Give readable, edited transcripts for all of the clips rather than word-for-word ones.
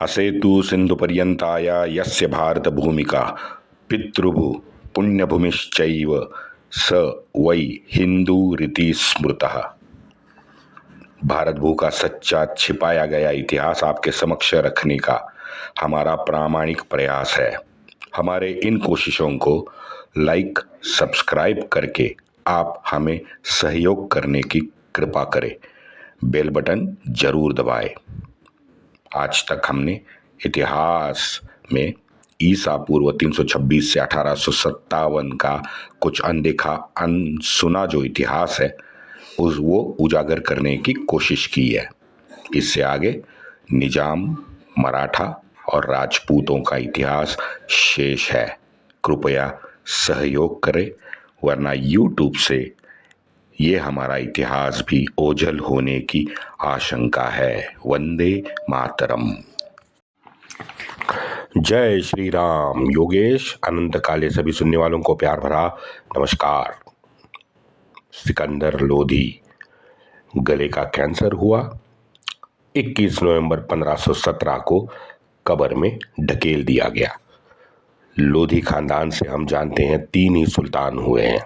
असेतु सिन्धुपर्यन्ताया यस्य भारतभूमिका पितृभू पुण्यभूमिश्चैव स वै हिंदूरिति स्मृतः। भारत भू का सच्चा छिपाया गया इतिहास आपके समक्ष रखने का हमारा प्रामाणिक प्रयास है। हमारे इन कोशिशों को लाइक सब्सक्राइब करके आप हमें सहयोग करने की कृपा करें। बेल बटन जरूर दबाएं। आज तक हमने इतिहास में ईसा पूर्व 326 से 1857 का कुछ अनदेखा अनसुना जो इतिहास है वो उजागर करने की कोशिश की है। इससे आगे निजाम, मराठा और राजपूतों का इतिहास शेष है। कृपया सहयोग करें, वरना यूट्यूब से ये हमारा इतिहास भी ओझल होने की आशंका है। वंदे मातरम। जय श्री राम। योगेश अनंत काले सभी सुनने वालों को प्यार भरा नमस्कार। सिकंदर लोधी गले का कैंसर हुआ। 21 नवंबर 1517 को कब्र में ढकेल दिया गया। लोधी खानदान से हम जानते हैं 3 ही सुल्तान हुए हैं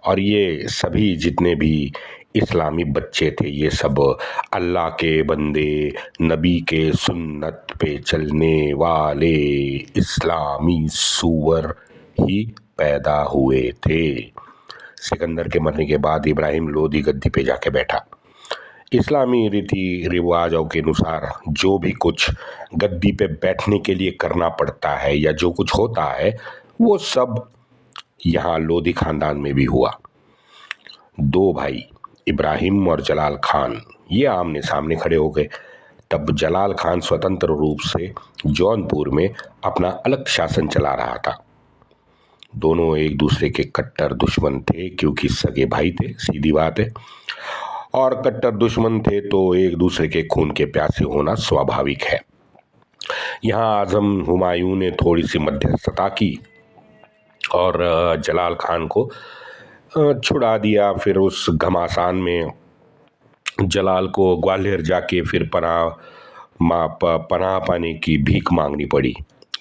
और ये सभी जितने भी इस्लामी बच्चे थे ये सब अल्लाह के बंदे, नबी के सुन्नत पे चलने वाले इस्लामी सूवर ही पैदा हुए थे। सिकंदर के मरने के बाद इब्राहिम लोधी गद्दी पे जाके बैठा। इस्लामी रीति रिवाजों के अनुसार जो भी कुछ गद्दी पे बैठने के लिए करना पड़ता है या जो कुछ होता है वो सब यहाँ लोधी खानदान में भी हुआ। 2 भाई इब्राहिम और जलाल खान ये आमने सामने खड़े हो गए। तब जलाल खान स्वतंत्र रूप से जौनपुर में अपना अलग शासन चला रहा था। दोनों एक दूसरे के कट्टर दुश्मन थे क्योंकि सगे भाई थे, सीधी बात है। और कट्टर दुश्मन थे तो एक दूसरे के खून के प्यासे होना स्वाभाविक है। यहाँ आजम हुमायूं ने थोड़ी सी मध्यस्थता की और जलाल खान को छुड़ा दिया। फिर उस घमासान में जलाल को ग्वालियर जाके फिर पनाह पाने की भीख मांगनी पड़ी,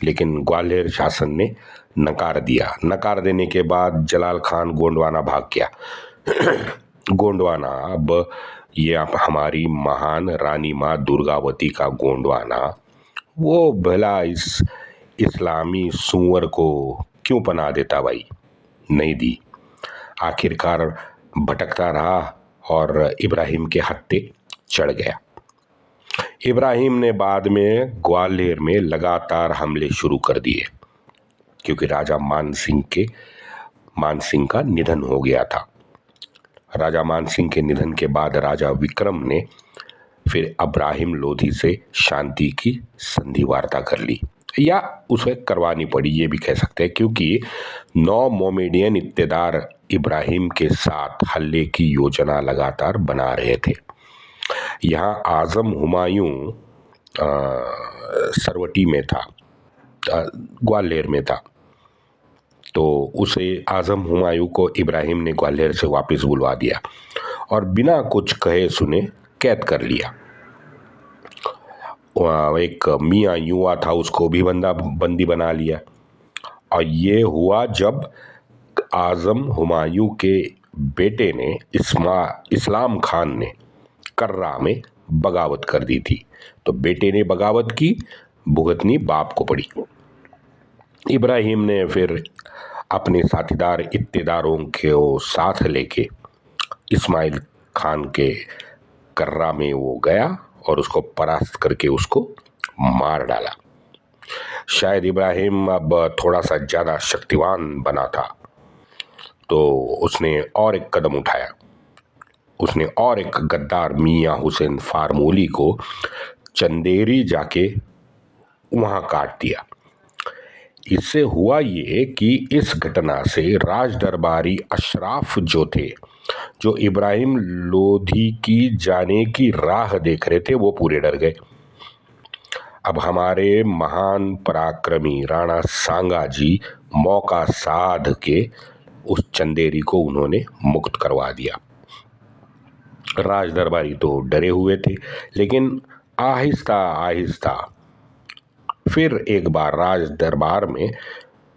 लेकिन ग्वालियर शासन ने नकार दिया। नकार देने के बाद जलाल खान गोंडवाना भाग गया। गोंडवाना अब ये हमारी महान रानी माँ दुर्गावती का गोंडवाना, वो भला इस इस्लामी सूअर को क्यों पनाह देता भाई? नहीं दी। आखिरकार भटकता रहा और इब्राहिम के हत्थे चढ़ गया। इब्राहिम ने बाद में ग्वालियर में लगातार हमले शुरू कर दिए क्योंकि राजा मान सिंह का निधन हो गया था। राजा मान सिंह के निधन के बाद राजा विक्रम ने फिर इब्राहिम लोधी से शांति की संधि वार्ता कर ली, या उसे करवानी पड़ी ये भी कह सकते हैं, क्योंकि 9 मोमेडियन इत्तेदार इब्राहिम के साथ हल्ले की योजना लगातार बना रहे थे। यहाँ आजम हुमायूं सरवटी में था, ग्वालियर में था, तो उसे आजम हुमायूं को इब्राहिम ने ग्वालियर से वापस बुलवा दिया और बिना कुछ कहे सुने कैद कर लिया। एक मियाँ युवा था उसको भी बंदी बना लिया। और ये हुआ जब आजम हुमायूं के बेटे ने इस्लाम खान ने कर्रा में बगावत कर दी थी, तो बेटे ने बगावत की, भुगतनी बाप को पड़ी। इब्राहिम ने फिर अपने साथीदार इत्तेदारों के साथ लेके इस्माइल खान के कर्रा में वो गया और उसको परास्त करके उसको मार डाला। शायद इब्राहिम अब थोड़ा सा ज़्यादा शक्तिवान बना था, तो उसने और एक कदम उठाया। उसने और एक गद्दार मियाँ हुसैन फारमूली को चंदेरी जाके वहाँ काट दिया। इससे हुआ ये कि इस घटना से राज दरबारी अशराफ जो थे, जो इब्राहिम लोधी की जाने की राह देख रहे थे, वो पूरे डर गए। अब हमारे महान पराक्रमी राणा सांगा जी मौका साध के उस चंदेरी को उन्होंने मुक्त करवा दिया। राज दरबारी तो डरे हुए थे, लेकिन आहिस्ता आहिस्ता फिर एक बार राज दरबार में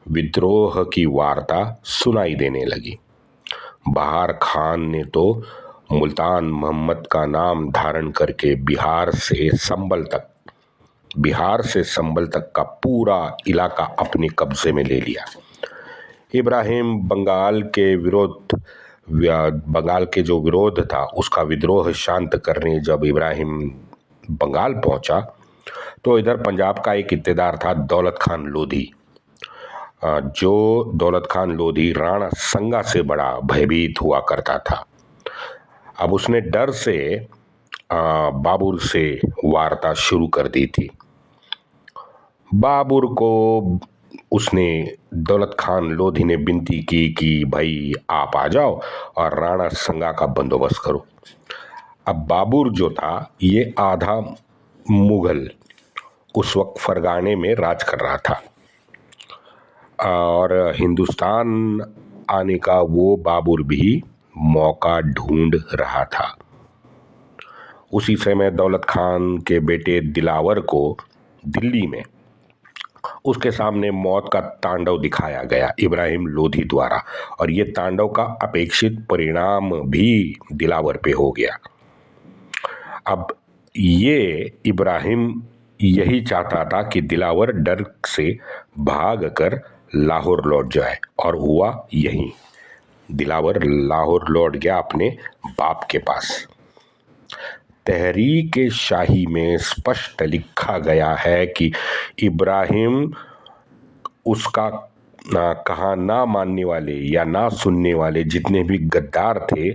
विद्रोह की वार्ता सुनाई देने लगी। बहार खान ने तो मुल्तान मोहम्मद का नाम धारण करके बिहार से संभल तक का पूरा इलाका अपने कब्जे में ले लिया। इब्राहिम बंगाल के जो विरोध था उसका विद्रोह शांत करने जब इब्राहिम बंगाल पहुंचा तो इधर पंजाब का एक इत्तेदार था दौलत खान लोधी। जो दौलत खान लोधी राणा संगा से बड़ा भयभीत हुआ करता था। अब उसने डर से बाबर से वार्ता शुरू कर दी थी। बाबर को उसने दौलत खान लोधी ने विनती की कि भाई आप आ जाओ और राणा संगा का बंदोबस्त करो। अब बाबर जो था ये आधा मुगल उस वक्त फरगाने में राज कर रहा था और हिंदुस्तान आने का वो बाबर भी मौका ढूंढ रहा था। उसी समय दौलत खान के बेटे दिलावर को दिल्ली में उसके सामने मौत का तांडव दिखाया गया इब्राहिम लोधी द्वारा और ये तांडव का अपेक्षित परिणाम भी दिलावर पे हो गया। अब ये इब्राहिम यही चाहता था कि दिलावर डर से भागकर लाहौर लौट जाए और हुआ यही। दिलावर लाहौर लौट गया अपने बाप के पास। तहरीक शाही में स्पष्ट लिखा गया है कि इब्राहिम उसका कहा ना मानने वाले या ना सुनने वाले जितने भी गद्दार थे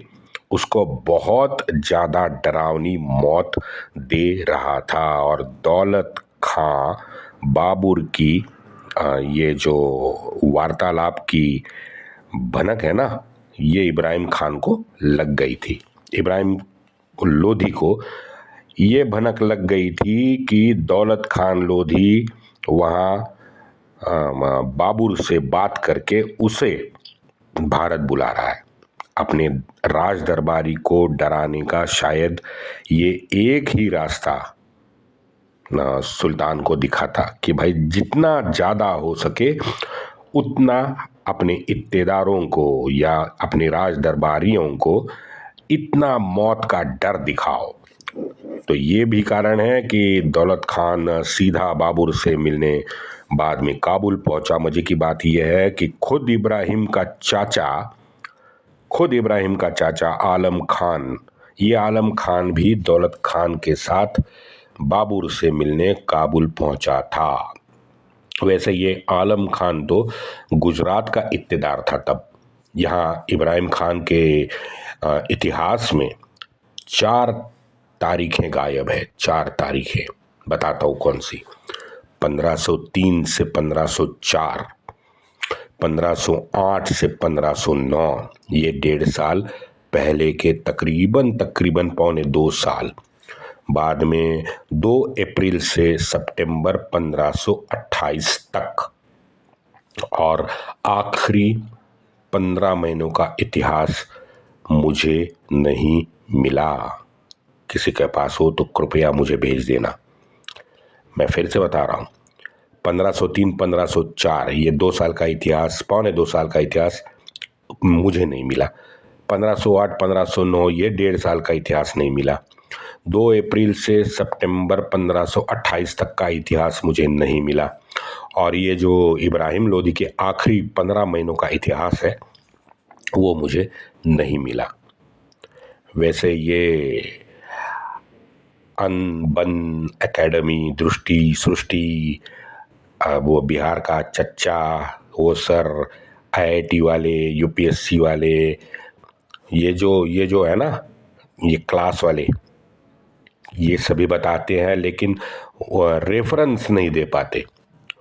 उसको बहुत ज़्यादा डरावनी मौत दे रहा था और दौलत खां बाबर की ये जो वार्तालाप की भनक है ना ये इब्राहिम खान को लग गई थी। इब्राहिम लोधी को ये भनक लग गई थी कि दौलत खान लोधी वहाँ बाबर से बात करके उसे भारत बुला रहा है। अपने राज दरबारी को डराने का शायद ये एक ही रास्ता सुल्तान को दिखा था कि भाई जितना ज़्यादा हो सके उतना अपने इत्तेदारों को या अपने राज दरबारियों को इतना मौत का डर दिखाओ। तो ये भी कारण है कि दौलत खान सीधा बाबर से मिलने बाद में काबुल पहुंचा। मजे की बात यह है कि खुद इब्राहिम का चाचा आलम खान भी दौलत खान के साथ बाबर से मिलने काबुल पहुंचा था। वैसे ये आलम खान तो गुजरात का इत्तेदार था तब। यहाँ इब्राहिम खान के इतिहास में 4 तारीखें गायब है। 4 तारीखें बताता हूँ कौन सी। 1503 से 1504, 1508 से 1509, ये 1.5 साल पहले के तकरीबन पौने 2 साल बाद में 2 अप्रैल से सितंबर 1528 तक और आखिरी 15 महीनों का इतिहास मुझे नहीं मिला। किसी के पास हो तो कृपया मुझे भेज देना। मैं फिर से बता रहा हूँ 1503 1504 ये 2 साल का इतिहास, पौने 2 साल का इतिहास मुझे नहीं मिला। 1508 1509 ये 1.5 साल का इतिहास नहीं मिला। 2 अप्रैल से सितंबर 1528 तक का इतिहास मुझे नहीं मिला और ये जो इब्राहिम लोधी के आखिरी 15 महीनों का इतिहास है वो मुझे नहीं मिला। वैसे ये अनबन एकेडमी, दृष्टि सृष्टि, वो बिहार का चच्चा, वो सर आईआईटी वाले, यूपीएससी वाले, ये जो है ना ये क्लास वाले, ये सभी बताते हैं लेकिन रेफरेंस नहीं दे पाते।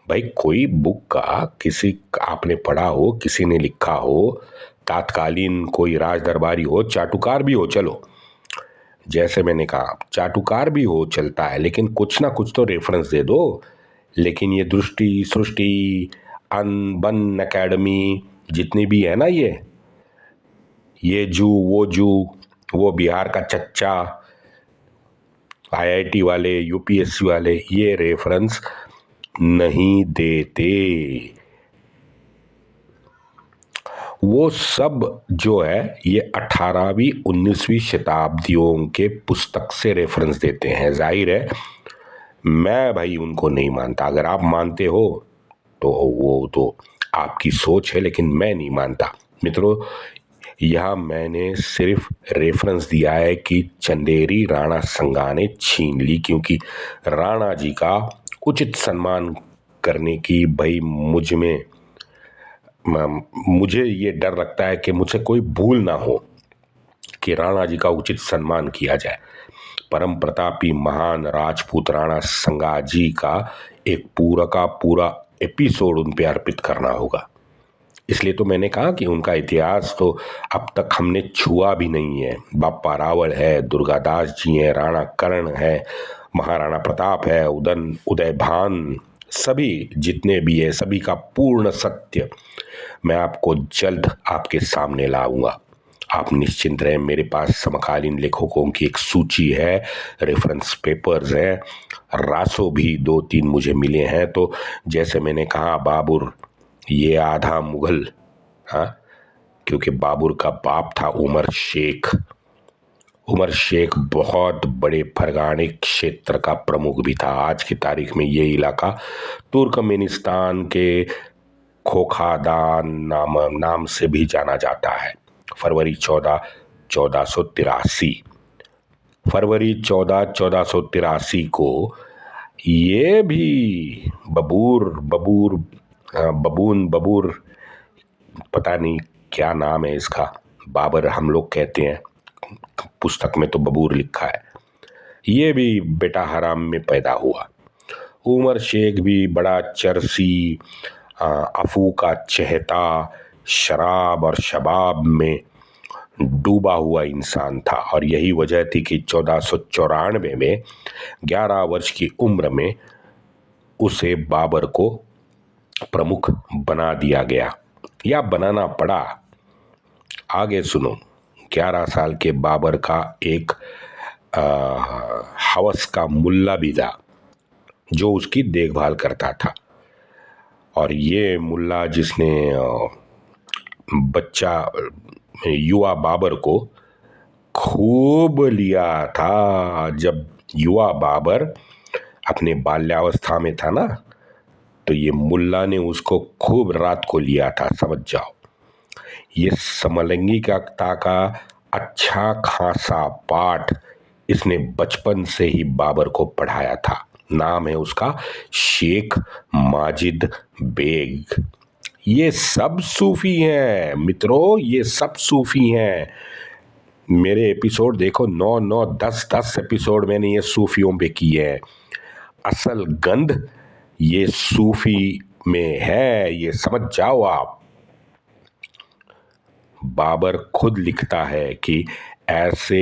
भाई कोई बुक का किसी आपने पढ़ा हो, किसी ने लिखा हो, तात्कालीन कोई राज दरबारी हो, चाटुकार भी हो, चलो जैसे मैंने कहा चाटुकार भी हो चलता है, लेकिन कुछ ना कुछ तो रेफरेंस दे दो। लेकिन ये दृष्टि सृष्टि अनबन एकेडमी जितनी भी है ना ये वो बिहार का चच्चा, आईआईटी वाले, यूपीएससी वाले, ये रेफरेंस नहीं देते। वो सब जो है ये 18वीं 19वीं शताब्दियों के पुस्तक से रेफरेंस देते हैं। जाहिर है मैं भाई उनको नहीं मानता। अगर आप मानते हो तो वो तो आपकी सोच है, लेकिन मैं नहीं मानता। मित्रों, यह मैंने सिर्फ रेफरेंस दिया है कि चंदेरी राणा संगा ने छीन ली, क्योंकि राणा जी का उचित सम्मान करने की भाई मुझे ये डर लगता है कि मुझसे कोई भूल ना हो कि राणा जी का उचित सम्मान किया जाए। परम प्रतापी महान राजपूत राणा संगा जी का एक पूरा का पूरा एपिसोड उन पे अर्पित करना होगा। इसलिए तो मैंने कहा कि उनका इतिहास तो अब तक हमने छुआ भी नहीं है। बापा रावल है, दुर्गादास जी हैं, राणा कर्ण है, महाराणा प्रताप है, उदयभान, सभी जितने भी है सभी का पूर्ण सत्य मैं आपको जल्द आपके सामने लाऊंगा। आप निश्चिंत रहें, मेरे पास समकालीन लेखकों की एक सूची है, रेफरेंस पेपर्स हैं, रासो भी 2-3 मुझे मिले हैं। तो जैसे मैंने कहा बाबर ये आधा मुगल, हाँ, क्योंकि बाबर का बाप था उमर शेख। उमर शेख बहुत बड़े फरगाने क्षेत्र का प्रमुख भी था। आज की तारीख में ये इलाका तुर्कमेनिस्तान के खोखादान नाम से भी जाना जाता है। फरवरी 14 1483 फरवरी 14 1483 को ये भी बबूर पता नहीं क्या नाम है इसका, बाबर हम लोग कहते हैं, पुस्तक में तो बबूर लिखा है। ये भी बेटा हराम में पैदा हुआ। उमर शेख भी बड़ा चरसी, अफू का चहेता, शराब और शबाब में डूबा हुआ इंसान था। और यही वजह थी कि 1494 में 11 वर्ष की उम्र में उसे बाबर को प्रमुख बना दिया गया, या बनाना पड़ा। आगे सुनो। 11 साल के बाबर का एक हवस का मुल्ला भी था जो उसकी देखभाल करता था। और ये मुल्ला जिसने बच्चा युवा बाबर को खूब लिया था, जब युवा बाबर अपने बाल्यावस्था में था ना, तो ये मुल्ला ने उसको खूब रात को लिया था, समझ जाओ। ये समलैंगिकता का अच्छा खासा पाठ इसने बचपन से ही बाबर को पढ़ाया था। नाम है उसका शेख माजिद बेग। ये सब सूफी हैं मित्रों, ये सब सूफी हैं। मेरे एपिसोड देखो, 9 10 एपिसोड मैंने ये सूफियों पे किए हैं। असल गंध ये सूफी में है, ये समझ जाओ आप। बाबर खुद लिखता है कि ऐसे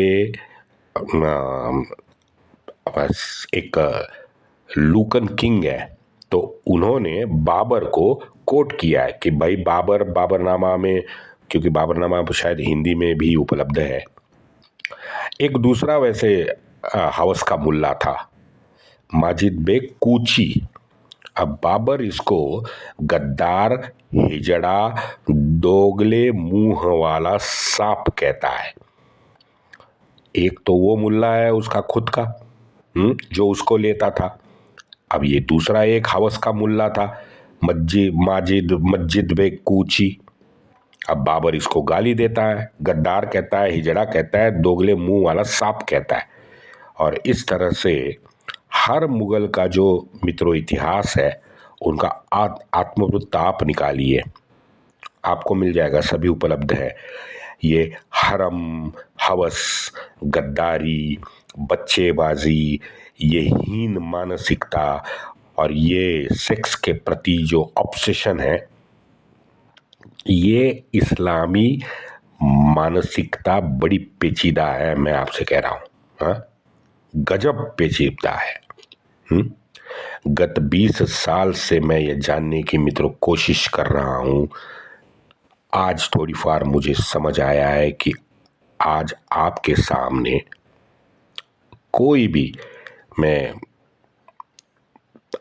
एक लूकन किंग है, तो उन्होंने बाबर को कोट किया है कि भाई बाबरनामा में, क्योंकि बाबरनामा शायद हिंदी में भी उपलब्ध है। एक दूसरा वैसे हवस का मुल्ला था, माजिद बेग कूची। अब बाबर इसको गद्दार, हिजड़ा, दोगले मुंह वाला सांप कहता है। एक तो वो मुल्ला है उसका खुद का, जो उसको लेता था। अब ये दूसरा एक हवस का मुल्ला था, मस्जिद बेग कूची। अब बाबर इसको गाली देता है, गद्दार कहता है, हिजड़ा कहता है, दोगले मुंह वाला सांप कहता है। और इस तरह से हर मुगल का जो मित्रों इतिहास है उनका आत्मवृत्ताप निकालिए, आपको मिल जाएगा, सभी उपलब्ध है। ये हरम, हवस, गद्दारी, बच्चेबाजी, ये हीन मानसिकता और ये सेक्स के प्रति जो ऑब्सेशन है, ये इस्लामी मानसिकता बड़ी पेचीदा है। मैं आपसे कह रहा हूँ, हाँ, गजब पेचीदा है। गत 20 साल से मैं ये जानने की मित्रों कोशिश कर रहा हूं। आज थोड़ी फार मुझे समझ आया है कि आज आपके सामने कोई भी, मैं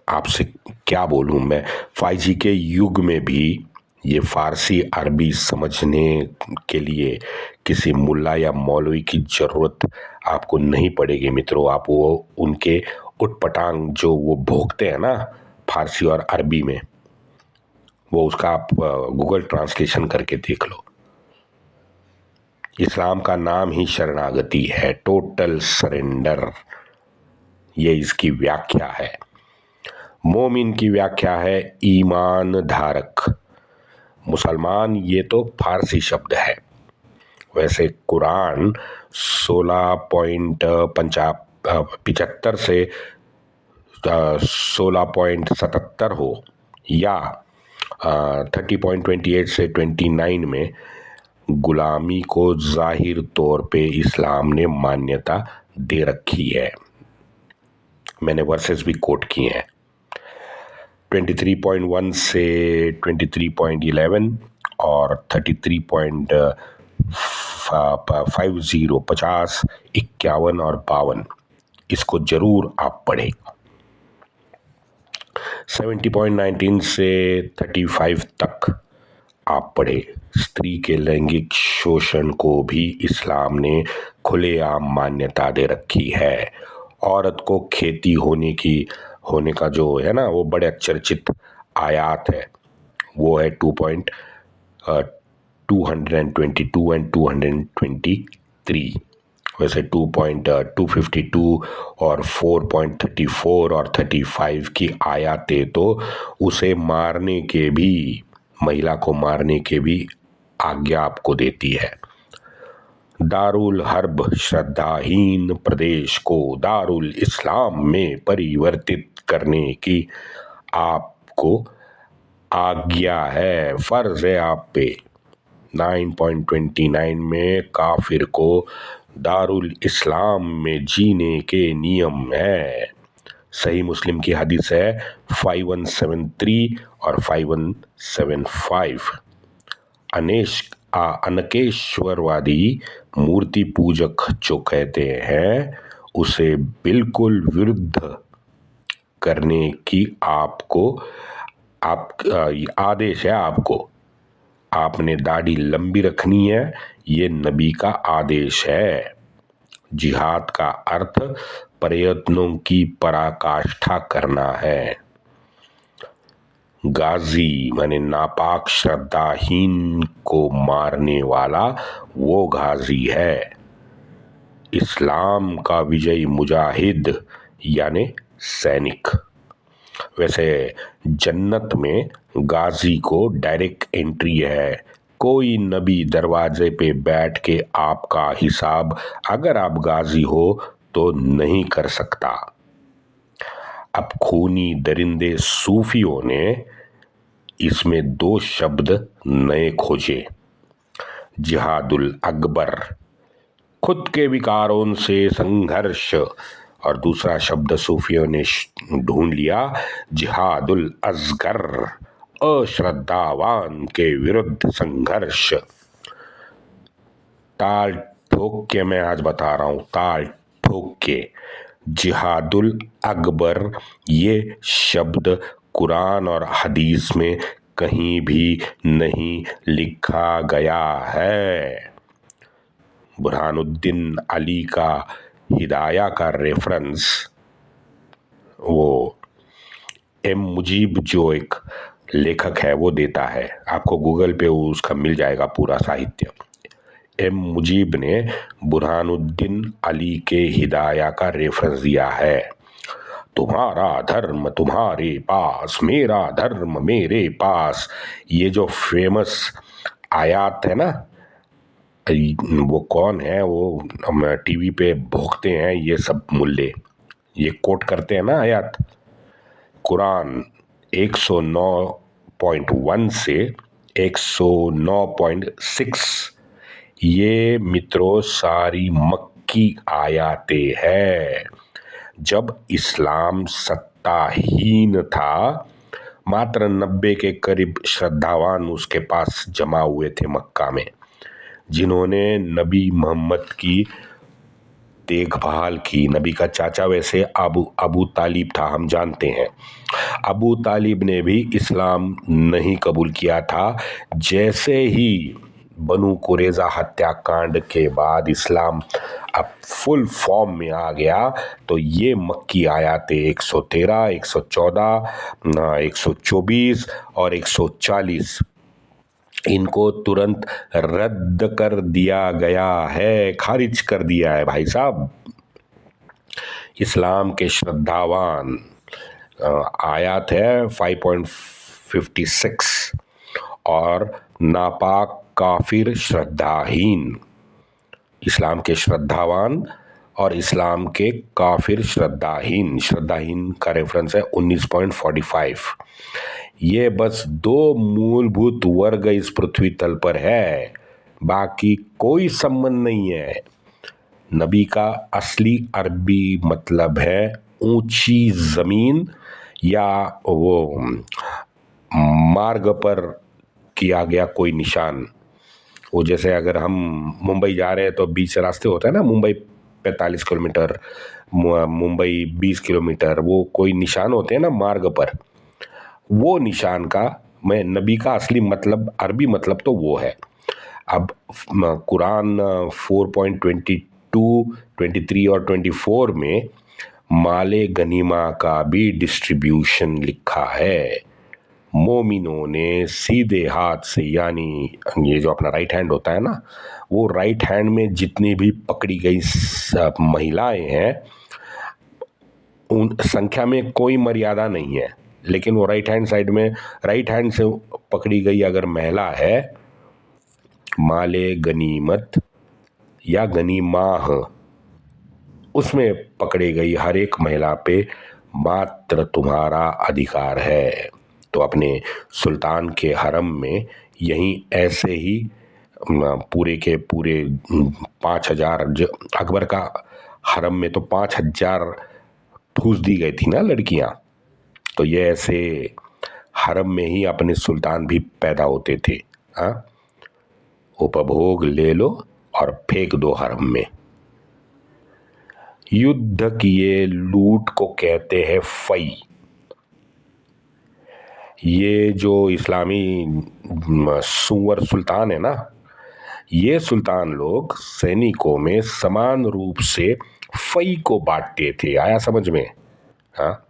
आपसे क्या बोलूँ मैं, 5G के युग में भी ये फारसी अरबी समझने के लिए किसी मुल्ला या मौलवी की ज़रूरत आपको नहीं पड़ेगी मित्रों। आप वो उनके उटपटांग जो वो भोगते हैं ना फारसी और अरबी में, वो उसका आप गूगल ट्रांसलेशन करके देख लो। इस्लाम का नाम ही शरणागति है, टोटल सरेंडर, ये इसकी व्याख्या है। मोमिन की व्याख्या है ईमान धारक। मुसलमान ये तो फारसी शब्द है। वैसे कुरान 16.75 से 16.77 हो या 30.28 से 29 में गुलामी को जाहिर तौर पे इस्लाम ने मान्यता दे रखी है। मैंने वर्सेस भी कोट किए हैं। 23.1 से 23.11 और 33.50 50, 51 और 52 इसको जरूर आप पढ़ें। 70.19 से 35 तक आप पढ़े। स्त्री के लैंगिक शोषण को भी इस्लाम ने खुलेआम मान्यता दे रखी है। औरत को खेती होने का जो है ना वो बड़े चर्चित आयात है, वो है 2.222 एंड 223। वैसे 2.252 और 4.34 और 35 की आयातें तो उसे मारने के भी, महिला को मारने के भी आज्ञा आपको देती है। दारुल हर्ब श्रद्धाहीन प्रदेश को दारुल इस्लाम में परिवर्तित करने की आपको आज्ञा है, फर्ज है आप पे। 9.29 में काफिर को दारुल इस्लाम में जीने के नियम है। सही मुस्लिम की हदीस है 5173 और 5175। अनकेश्वरवादी मूर्ति पूजक जो कहते हैं उसे बिल्कुल विरुद्ध करने की आदेश है आपको। आपने दाढ़ी लंबी रखनी है, ये नबी का आदेश है। जिहाद का अर्थ प्रयत्नों की पराकाष्ठा करना है। गाजी माने नापाक श्रद्धाहीन को मारने वाला वो गाजी है। इस्लाम का विजयी मुजाहिद यानी सैनिक। वैसे जन्नत में गाजी को डायरेक्ट एंट्री है। कोई नबी दरवाजे पे बैठ के आपका हिसाब अगर आप गाजी हो तो नहीं कर सकता। अब खूनी दरिंदे सूफियों ने इसमें 2 शब्द नए खोजे। जिहादुल अकबर, खुद के विकारों से संघर्ष, और दूसरा शब्द सूफियों ने ढूंढ लिया जिहादुल असगर, अश्रद्धावान के विरुद्ध संघर्ष। ताल ठोक के मैं आज बता रहा हूं, ताल ठोक के। जिहादुल अकबर ये शब्द कुरान और हदीस में कहीं भी नहीं लिखा गया है। बुरहानुद्दीन अली का हिदाया का रेफरेंस वो एम मुजीब जो एक लेखक है वो देता है। आपको गूगल पे उसका मिल जाएगा पूरा साहित्य। एम मुजीब ने बुरहानुद्दीन अली के हिदाया का रेफरेंस दिया है। तुम्हारा धर्म तुम्हारे पास, मेरा धर्म मेरे पास, ये जो फेमस आयात है ना, वो कौन है, वो हम टीवी पे भोंकते हैं ये सब मुल्ले, ये कोट करते हैं ना आयात। कुरान 109.1 से 109.6, ये मित्रों सारी मक्की आयातें हैं। जब इस्लाम सत्ताहीन था, मात्र 90 के करीब श्रद्धावान उसके पास जमा हुए थे मक्का में, जिन्होंने नबी मोहम्मद की देखभाल की। नबी का चाचा वैसे अबू तालिब था, हम जानते हैं। अबू तालिब ने भी इस्लाम नहीं कबूल किया था। जैसे ही बनु कुरैज़ा हत्याकांड के बाद इस्लाम अब फुल फॉर्म में आ गया, तो ये मक्की आयातें 113, 114, 124 और 140 इनको तुरंत रद्द कर दिया गया है, खारिज कर दिया है भाई साहब। इस्लाम के श्रद्धावान आयत है 5.56 और नापाक काफिर श्रद्धाहीन। इस्लाम के श्रद्धावान और इस्लाम के काफिर श्रद्धाहीन। श्रद्धाहीन का रेफरेंस है 19.45। ये बस दो मूलभूत वर्ग इस पृथ्वी तल पर है, बाकी कोई संबंध नहीं है। नबी का असली अरबी मतलब है ऊंची जमीन या वो मार्ग पर किया गया कोई निशान। वो जैसे अगर हम मुंबई जा रहे हैं तो बीच रास्ते होते हैं ना, मुंबई 45 किलोमीटर, मुंबई 20 किलोमीटर, वो कोई निशान होते हैं ना मार्ग पर। वो निशान का मैं नबी का असली मतलब अरबी मतलब तो वो है। अब कुरान 4.22, 23 और 24 में माले गनीमा का भी डिस्ट्रीब्यूशन लिखा है। मोमिनों ने सीधे हाथ से, यानी ये जो अपना राइट हैंड होता है ना, वो राइट हैंड में जितनी भी पकड़ी गई महिलाएं हैं, उन संख्या में कोई मर्यादा नहीं है, लेकिन वो राइट हैंड साइड में राइट हैंड से पकड़ी गई अगर महिला है, माले गनीमत या गनीमाह, उसमें पकड़ी गई हर एक महिला पे मात्र तुम्हारा अधिकार है। तो अपने सुल्तान के हरम में यहीं ऐसे ही पूरे के पूरे 5,000, अकबर का हरम में तो 5,000 ठूस दी गई थी ना लड़कियां। तो ये ऐसे हरम में ही अपने सुल्तान भी पैदा होते थे। हाँ, उपभोग ले लो और फेंक दो हरम में। युद्ध किए लूट को कहते हैं फई। ये जो इस्लामी सुवर सुल्तान है ना, ये सुल्तान लोग सैनिकों में समान रूप से फई को बांटते थे। आया समझ में? हाँ,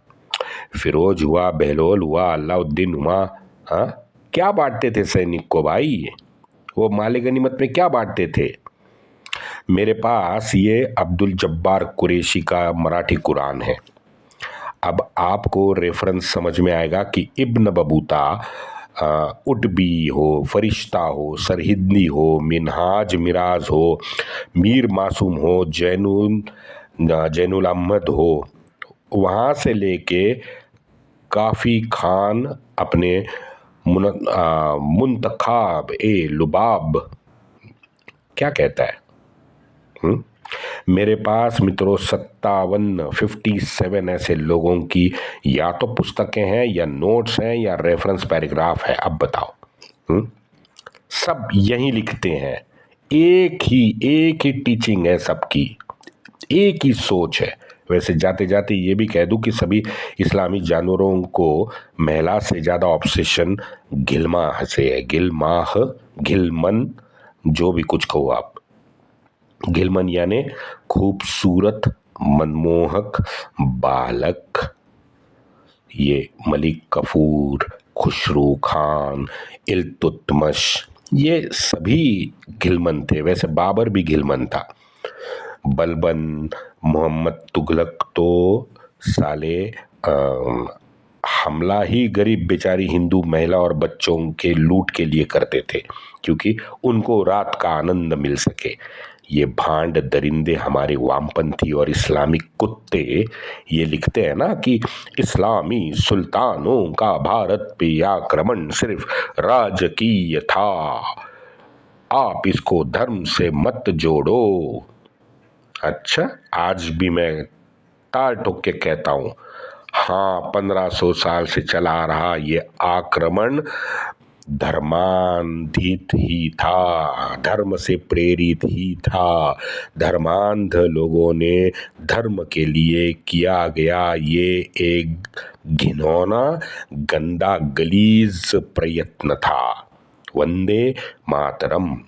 फिरोज हुआ, बहलोल हुआ, अलाउद्दीन हुआ, हाँ, क्या बांटते थे सैनिक को भाई? वो माले गनीमत में क्या बांटते थे? मेरे पास ये अब्दुल जब्बार कुरैशी का मराठी कुरान है। अब आपको रेफरेंस समझ में आएगा कि इब्न बबूता, उटबी हो, फरिश्ता हो, सरहिंदी हो, मिनहाज मिराज हो, मीर मासूम हो, जैनुल अहमद हो, वहाँ से लेके काफ़ी खान अपने मुंतखाब ए लुबाब क्या कहता है। मेरे पास मित्रों 57 ऐसे लोगों की या तो पुस्तकें हैं या नोट्स हैं या रेफरेंस पैराग्राफ है। अब बताओ, सब यही लिखते हैं। एक ही टीचिंग है सबकी, एक ही सोच है। वैसे जाते जाते ये भी कह दूं कि सभी इस्लामी जानवरों को महिला से ज़्यादा ऑब्सेशन गिलमाह से है। गिलमाह, गिलमन, जो भी कुछ कहो आप। गिलमन यानी खूबसूरत मनमोहक बालक। ये मलिक कफूर, खुसरू खान, इल्तुतमिश, ये सभी गिलमन थे। वैसे बाबर भी गिलमन था। बलबन, मोहम्मद तुगलक तो साले हमला ही गरीब बेचारी हिंदू महिला और बच्चों के लूट के लिए करते थे, क्योंकि उनको रात का आनंद मिल सके। ये भांड दरिंदे हमारे वामपंथी और इस्लामिक कुत्ते ये लिखते हैं ना कि इस्लामी सुल्तानों का भारत पे आक्रमण सिर्फ राजकीय था, आप इसको धर्म से मत जोड़ो। अच्छा, आज भी मैं ताल ठोक के कहता हूँ, हाँ, 1500 साल से चला आ रहा ये आक्रमण धर्मांधित ही था, धर्म से प्रेरित ही था। धर्मांध लोगों ने धर्म के लिए किया गया ये एक घिनौना, गंदा, गलीज प्रयत्न था। वंदे मातरम।